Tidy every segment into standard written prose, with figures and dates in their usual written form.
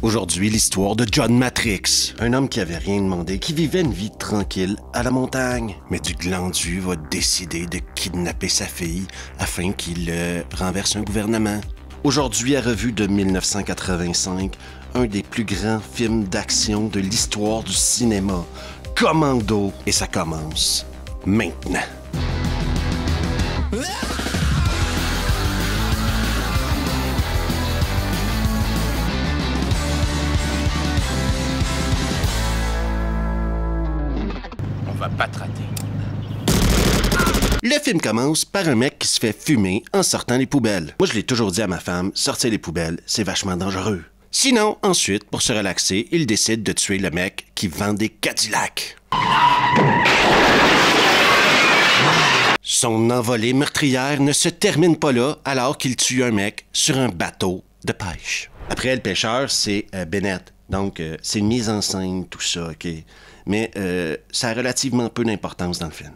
Aujourd'hui, l'histoire de John Matrix, un homme qui avait rien demandé, qui vivait une vie tranquille à la montagne. Mais du glandu va décider de kidnapper sa fille afin qu'il renverse un gouvernement. Aujourd'hui, à revue de 1985, un des plus grands films d'action de l'histoire du cinéma, Commando, et ça commence maintenant. Va pas te rater. Le film commence par un mec qui se fait fumer en sortant les poubelles. Moi, je l'ai toujours dit à ma femme, sortir les poubelles, c'est vachement dangereux. Sinon, ensuite, pour se relaxer, il décide de tuer le mec qui vend des Cadillacs. Son envolée meurtrière ne se termine pas là alors qu'il tue un mec sur un bateau de pêche. Après, le pêcheur, c'est Bennett. Donc, c'est une mise en scène, tout ça, OK? Mais ça a relativement peu d'importance dans le film.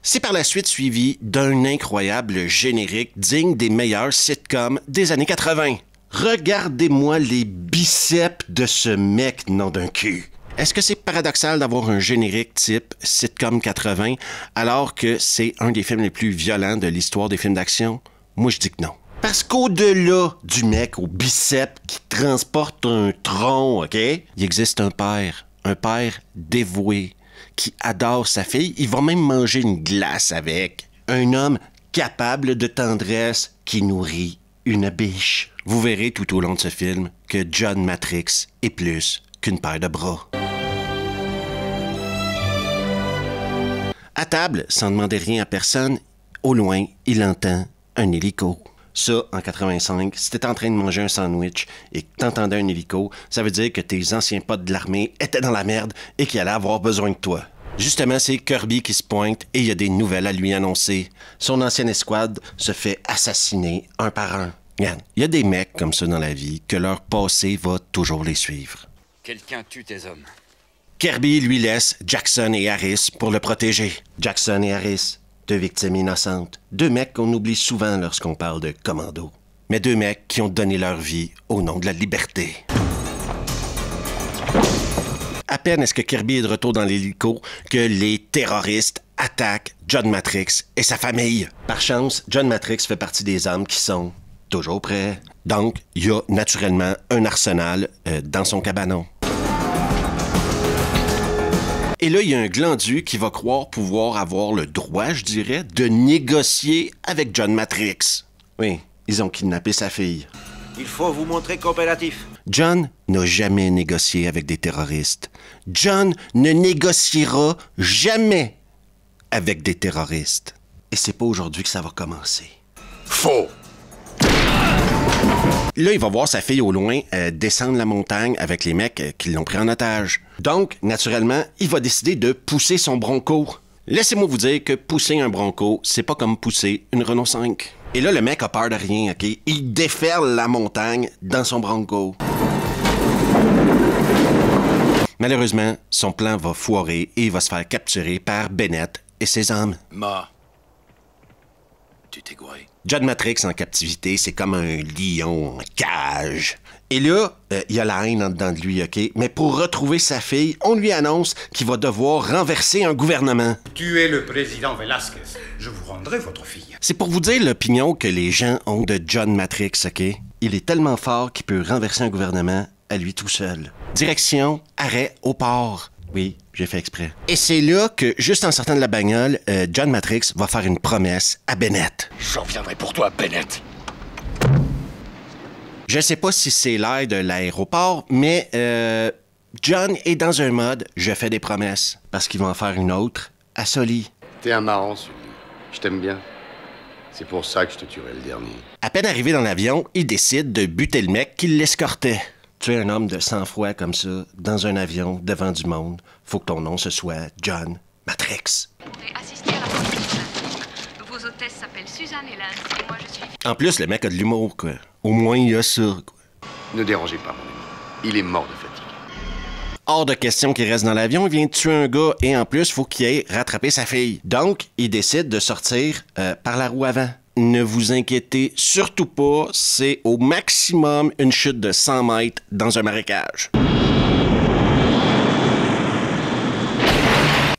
C'est par la suite suivi d'un incroyable générique digne des meilleurs sitcoms des années 80. Regardez-moi les biceps de ce mec, nom d'un cul. Est-ce que c'est paradoxal d'avoir un générique type sitcom 80 alors que c'est un des films les plus violents de l'histoire des films d'action? Moi, je dis que non. Parce qu'au-delà du mec au biceps qui transporte un tronc, OK? Il existe un père dévoué, qui adore sa fille. Il va même manger une glace avec. Un homme capable de tendresse qui nourrit une biche. Vous verrez tout au long de ce film que John Matrix est plus qu'une paire de bras. À table, sans demander rien à personne, au loin, il entend un hélico. Ça, en 85, si t'étais en train de manger un sandwich et que t'entendais un hélico, ça veut dire que tes anciens potes de l'armée étaient dans la merde et qu'ils allaient avoir besoin de toi. Justement, c'est Kirby qui se pointe et il y a des nouvelles à lui annoncer. Son ancienne escouade se fait assassiner un par un. Regarde, il y a des mecs comme ça dans la vie que leur passé va toujours les suivre. Quelqu'un tue tes hommes. Kirby lui laisse Jackson et Harris pour le protéger. Jackson et Harris. Deux victimes innocentes. Deux mecs qu'on oublie souvent lorsqu'on parle de Commando. Mais deux mecs qui ont donné leur vie au nom de la liberté. À peine est-ce que Kirby est de retour dans l'hélico que les terroristes attaquent John Matrix et sa famille. Par chance, John Matrix fait partie des hommes qui sont toujours prêts. Donc, il y a naturellement un arsenal dans son cabanon. Et là, il y a un glandu qui va croire pouvoir avoir le droit, je dirais, de négocier avec John Matrix. Oui, ils ont kidnappé sa fille. Il faut vous montrer coopératif. John n'a jamais négocié avec des terroristes. John ne négociera jamais avec des terroristes. Et c'est pas aujourd'hui que ça va commencer. Faux! Là, il va voir sa fille au loin descendre la montagne avec les mecs qui l'ont pris en otage. Donc, naturellement, il va décider de pousser son Bronco. Laissez-moi vous dire que pousser un Bronco, c'est pas comme pousser une Renault 5. Et là, le mec a peur de rien, OK? Il déferle la montagne dans son Bronco. Malheureusement, son plan va foirer et il va se faire capturer par Bennett et ses hommes. Ma. Tu t'es gouré. John Matrix en captivité, c'est comme un lion en cage. Et là, il y a la haine en dedans de lui, OK? Mais pour retrouver sa fille, on lui annonce qu'il va devoir renverser un gouvernement. Tuez le président Velasquez. Je vous rendrai votre fille. C'est pour vous dire l'opinion que les gens ont de John Matrix, OK? Il est tellement fort qu'il peut renverser un gouvernement à lui tout seul. Direction, arrêt au port. Oui, j'ai fait exprès. Et c'est là que, juste en sortant de la bagnole, John Matrix va faire une promesse à Bennett. J'en viendrai pour toi, Bennett. Je sais pas si c'est l'air de l'aéroport, mais John est dans un mode « je fais des promesses » parce qu'il va en faire une autre à Sully. T'es un marrant, Sully. Je t'aime bien. C'est pour ça que je te tuerai le dernier. À peine arrivé dans l'avion, il décide de buter le mec qui l'escortait. Tu es un homme de sang-froid comme ça, dans un avion, devant du monde. Faut que ton nom ce soit John Matrix. Vous pourrez assister à la prochaine. Vos hôtesses s'appellent Suzanne et Lance et moi je suis... En plus, le mec a de l'humour, quoi. Au moins, il y a ça, quoi. Ne dérangez pas, mon ami. Il est mort de fatigue. Hors de question qu'il reste dans l'avion, il vient de tuer un gars et en plus, faut qu'il aille rattraper sa fille. Donc, il décide de sortir par la roue avant. ne vous inquiétez surtout pas, c'est au maximum une chute de 100 mètres dans un marécage.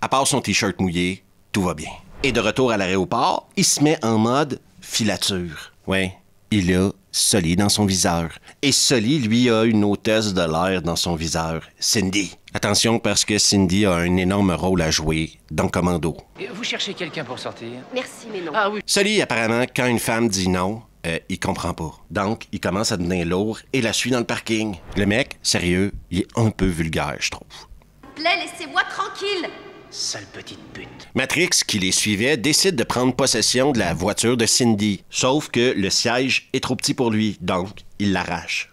À part son t-shirt mouillé, tout va bien. Et de retour à l'aéroport, il se met en mode filature. Ouais, il a Sully dans son viseur. Et Sully, lui, a une hôtesse de l'air dans son viseur, Cindy. Attention parce que Cindy a un énorme rôle à jouer dans Commando. Vous cherchez quelqu'un pour sortir? Merci, mais non. Ah oui. Sully, apparemment, quand une femme dit non, il comprend pas. Donc, il commence à devenir lourd et la suit dans le parking. Le mec, sérieux, il est un peu vulgaire, je trouve. Plaît, laissez-moi tranquille. Sale petite pute. Matrix, qui les suivait, décide de prendre possession de la voiture de Cindy. Sauf que le siège est trop petit pour lui, donc il l'arrache.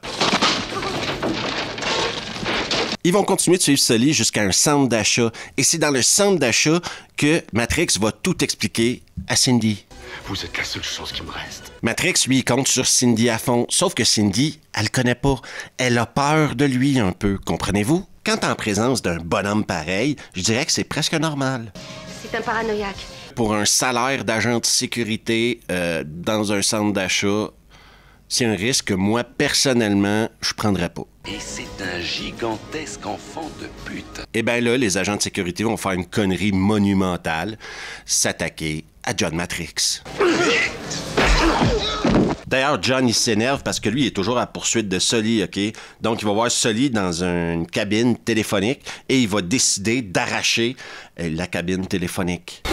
Ils vont continuer de suivre Sully jusqu'à un centre d'achat. Et c'est dans le centre d'achat que Matrix va tout expliquer à Cindy. Vous êtes la seule chose qui me reste. Matrix, lui, compte sur Cindy à fond. Sauf que Cindy, elle le connaît pas. Elle a peur de lui un peu, comprenez-vous? Quand t'es en présence d'un bonhomme pareil, je dirais que c'est presque normal. C'est un paranoïaque. Pour un salaire d'agent de sécurité dans un centre d'achat, c'est un risque que moi, personnellement, je prendrais pas. Et c'est un gigantesque enfant de pute. Et bien là, les agents de sécurité vont faire une connerie monumentale, s'attaquer à John Matrix. D'ailleurs, John, il s'énerve parce que lui, il est toujours à la poursuite de Sully, OK? Donc, il va voir Sully dans une cabine téléphonique et il va décider d'arracher la cabine téléphonique.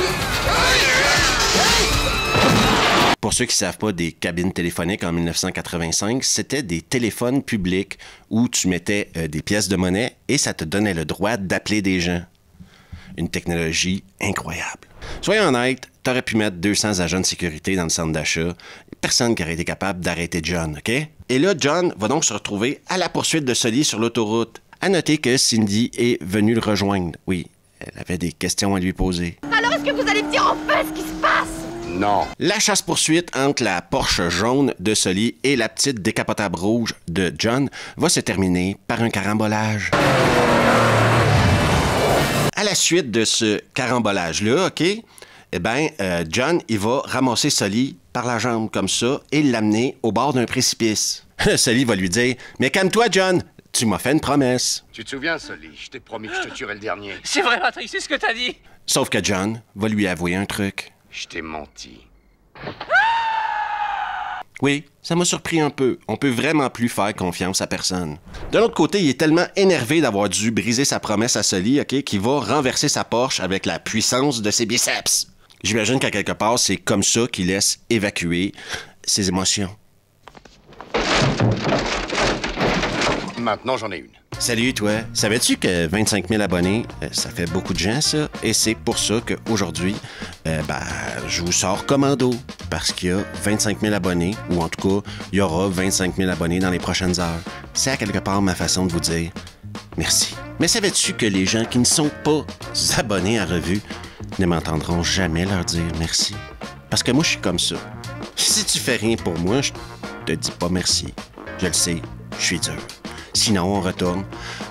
Pour ceux qui ne savent pas, des cabines téléphoniques en 1985, c'était des téléphones publics où tu mettais des pièces de monnaie et ça te donnait le droit d'appeler des gens. Une technologie incroyable. Soyons honnêtes, t'aurais pu mettre 200 agents de sécurité dans le centre d'achat. Personne qui aurait été capable d'arrêter John, OK? Et là, John va donc se retrouver à la poursuite de Sully sur l'autoroute. À noter que Cindy est venue le rejoindre. Oui, elle avait des questions à lui poser. Alors est-ce que vous allez me dire enfin ce qui se passe? Non. La chasse-poursuite entre la Porsche jaune de Sully et la petite décapotable rouge de John va se terminer par un carambolage. À la suite de ce carambolage-là, OK, eh bien, John, il va ramasser Sully par la jambe comme ça et l'amener au bord d'un précipice. Sully va lui dire « Mais calme-toi, John, tu m'as fait une promesse. » Tu te souviens, Sully? Je t'ai promis que je te tuerais le dernier. C'est vrai, Patrick, c'est ce que t'as dit. Sauf que John va lui avouer un truc. Je t'ai menti. Oui, ça m'a surpris un peu. On peut vraiment plus faire confiance à personne. De l'autre côté, il est tellement énervé d'avoir dû briser sa promesse à Sully, OK, qu'il va renverser sa Porsche avec la puissance de ses biceps. J'imagine qu'à quelque part, c'est comme ça qu'il laisse évacuer ses émotions. Maintenant, j'en ai une. Salut, toi. Savais-tu que 25 000 abonnés, ça fait beaucoup de gens, ça? Et c'est pour ça qu'aujourd'hui, je vous sors Commando. Parce qu'il y a 25 000 abonnés, ou en tout cas, il y aura 25 000 abonnés dans les prochaines heures. C'est à quelque part ma façon de vous dire merci. Mais savais-tu que les gens qui ne sont pas abonnés à Revue ne m'entendront jamais leur dire merci? Parce que moi, je suis comme ça. Si tu fais rien pour moi, je te dis pas merci. Je le sais, je suis dur. Sinon, on retourne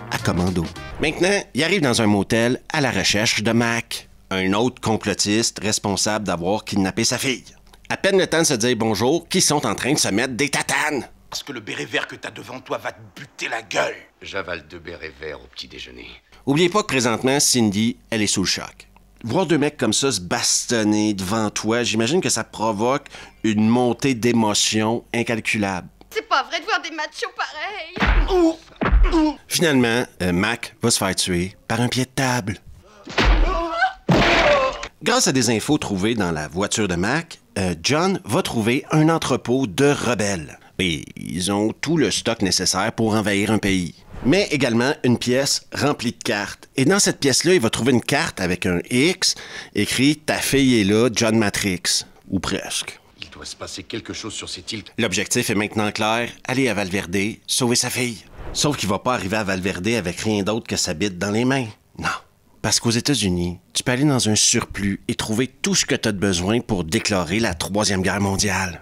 à Commando. Maintenant, il arrive dans un motel à la recherche de Mac, un autre complotiste responsable d'avoir kidnappé sa fille. À peine le temps de se dire bonjour, qu'ils sont en train de se mettre des tatanes. Parce que le béret vert que t'as devant toi va te buter la gueule. J'avale 2 bérets verts au petit déjeuner. Oubliez pas que présentement, Cindy, elle est sous le choc. Voir deux mecs comme ça se bastonner devant toi, j'imagine que ça provoque une montée d'émotions incalculable. C'est pas vrai de voir des machos pareils. Finalement, Mac va se faire tuer par un pied de table. Grâce à des infos trouvées dans la voiture de Mac, John va trouver un entrepôt de rebelles. Et ils ont tout le stock nécessaire pour envahir un pays. Mais également une pièce remplie de cartes. Et dans cette pièce-là, il va trouver une carte avec un X écrit « Ta fille est là, John Matrix ». Ou presque. Il doit se passer quelque chose sur cette île. L'objectif est maintenant clair, aller à Valverde, sauver sa fille. Sauf qu'il va pas arriver à Valverde avec rien d'autre que sa bite dans les mains. Non. Parce qu'aux États-Unis, tu peux aller dans un surplus et trouver tout ce que tu as de besoin pour déclarer la Troisième Guerre mondiale.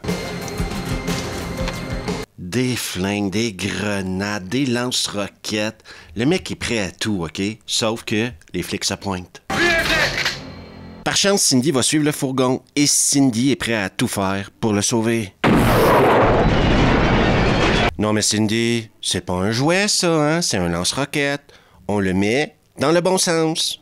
Des flingues, des grenades, des lance-roquettes. Le mec est prêt à tout, OK? Sauf que les flics se pointent. Par chance, Cindy va suivre le fourgon et Cindy est prête à tout faire pour le sauver. Non mais Cindy, c'est pas un jouet ça, hein? C'est un lance-roquette. On le met dans le bon sens.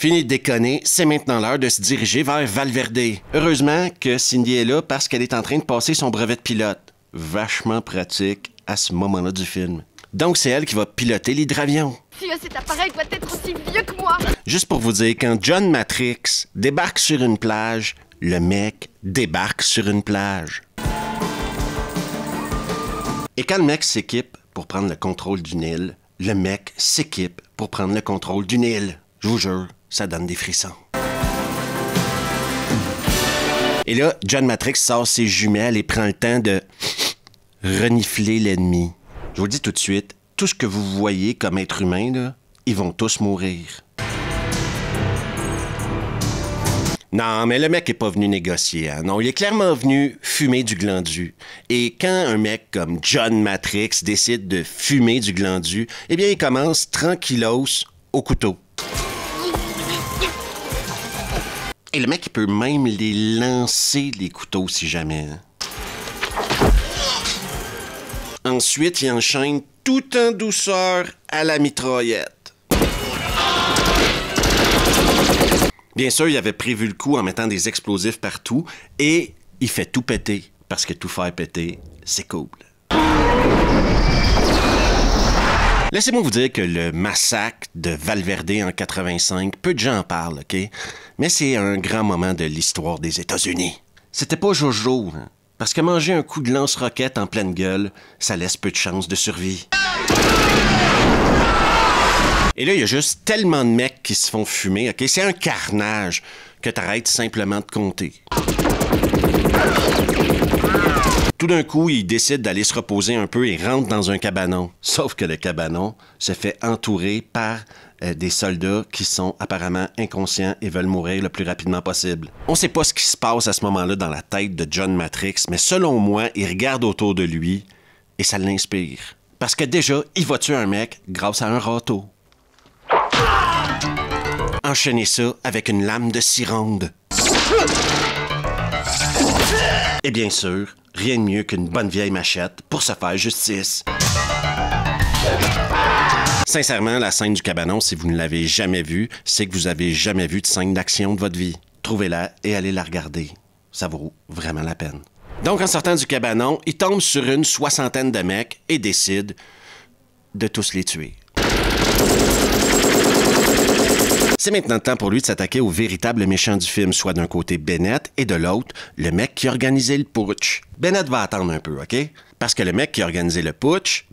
Fini de déconner, c'est maintenant l'heure de se diriger vers Valverde. Heureusement que Cindy est là parce qu'elle est en train de passer son brevet de pilote. Vachement pratique à ce moment-là du film. Donc c'est elle qui va piloter l'hydravion. Cet appareil doit être aussi vieux que moi. Juste pour vous dire, quand John Matrix débarque sur une plage, le mec débarque sur une plage. Et quand le mec s'équipe pour prendre le contrôle du Nil, le mec s'équipe pour prendre le contrôle du Nil. Je vous jure, ça donne des frissons. Et là, John Matrix sort ses jumelles et prend le temps de renifler l'ennemi. Je vous le dis tout de suite, tout ce que vous voyez comme être humain, là, ils vont tous mourir. Non, mais le mec est pas venu négocier. Hein? Non, il est clairement venu fumer du glandu. Et quand un mec comme John Matrix décide de fumer du glandu, eh bien, il commence tranquillos au couteau. Et le mec, il peut même les lancer, les couteaux, si jamais. Hein? Ensuite, il enchaîne tout en douceur à la mitraillette. Bien sûr, il avait prévu le coup en mettant des explosifs partout et il fait tout péter, parce que tout faire péter, c'est cool. Laissez-moi vous dire que le massacre de Valverde en 85, peu de gens en parlent, OK? Mais c'est un grand moment de l'histoire des États-Unis. C'était pas Jojo, hein? Parce que manger un coup de lance-roquette en pleine gueule, ça laisse peu de chances de survie. Et là, il y a juste tellement de mecs qui se font fumer, OK? C'est un carnage que t'arrêtes simplement de compter. Tout d'un coup, il décide d'aller se reposer un peu et rentre dans un cabanon. Sauf que le cabanon se fait entourer par des soldats qui sont apparemment inconscients et veulent mourir le plus rapidement possible. On sait pas ce qui se passe à ce moment-là dans la tête de John Matrix, mais selon moi, il regarde autour de lui et ça l'inspire. Parce que déjà, il va tuer un mec grâce à un râteau. Enchaînez ça avec une lame de scie ronde. Et bien sûr, rien de mieux qu'une bonne vieille machette pour se faire justice. Sincèrement, la scène du cabanon, si vous ne l'avez jamais vue, c'est que vous avez jamais vu de scène d'action de votre vie. Trouvez-la et allez la regarder. Ça vaut vraiment la peine. Donc, en sortant du cabanon, il tombe sur une 60aine de mecs et décide de tous les tuer. C'est maintenant le temps pour lui de s'attaquer au véritable méchant du film, soit d'un côté Bennett et de l'autre, le mec qui a organisé le putsch. Bennett va attendre un peu, OK? Parce que le mec qui a organisé le putsch,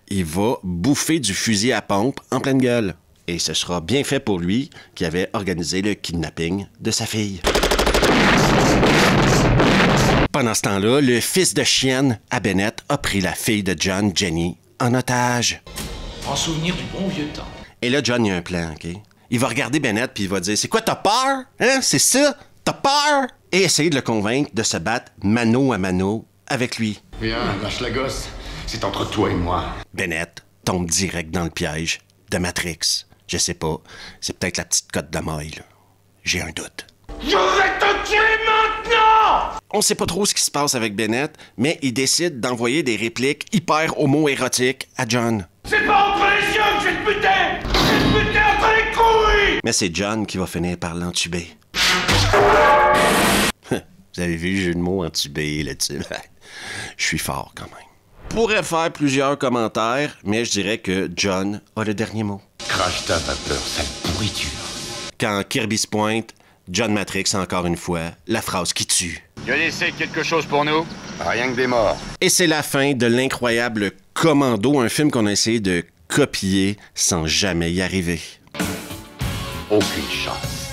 il va bouffer du fusil à pompe en pleine gueule. Et ce sera bien fait pour lui qui avait organisé le kidnapping de sa fille. Pendant ce temps-là, le fils de chienne à Bennett a pris la fille de John, Jenny, en otage. En souvenir du bon vieux temps. Et là, John, il a un plan, OK? Il va regarder Bennett puis il va dire « C'est quoi, t'as peur? Hein? C'est ça? T'as peur? » Et essayer de le convaincre de se battre mano à mano avec lui. Viens, lâche la gosse. C'est entre toi et moi. Bennett tombe direct dans le piège de Matrix. Je sais pas, c'est peut-être la petite cote de maille, là. J'ai un doute. Je vais te tuer maintenant! On sait pas trop ce qui se passe avec Bennett, mais il décide d'envoyer des répliques hyper homo-érotiques à John. C'est pas entre les yeux que je vais te buter! Je vais te buter entre les couilles! Mais c'est John qui va finir par l'entuber. Vous avez vu le jeu de mots entubé là-dessus? Je suis fort quand même. Pourrais faire plusieurs commentaires, mais je dirais que John a le dernier mot. Crache ta vapeur, sale pourriture. Quand Kirby se pointe, John Matrix, encore une fois, la phrase qui tue. Tu as laissé quelque chose pour nous? Rien que des morts. Et c'est la fin de l'incroyable Commando, un film qu'on a essayé de copier sans jamais y arriver. Aucune chance.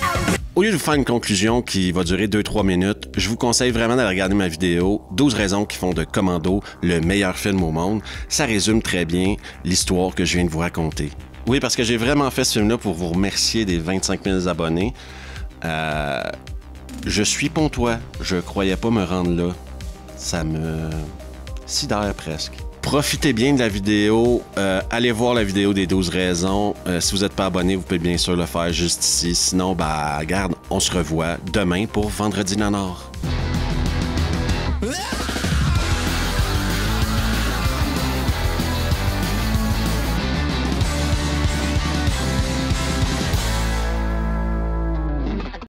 Au lieu de vous faire une conclusion qui va durer 2-3 minutes, je vous conseille vraiment d'aller regarder ma vidéo « 12 raisons qui font de Commando le meilleur film au monde ». Ça résume très bien l'histoire que je viens de vous raconter. Oui, parce que j'ai vraiment fait ce film-là pour vous remercier des 25 000 abonnés. Je suis pontois. Je croyais pas me rendre là. Ça me sidère presque. Profitez bien de la vidéo. Allez voir la vidéo des 12 raisons. Si vous n'êtes pas abonné, vous pouvez bien sûr le faire juste ici. Sinon, regarde, on se revoit demain pour Vendredi Nanor.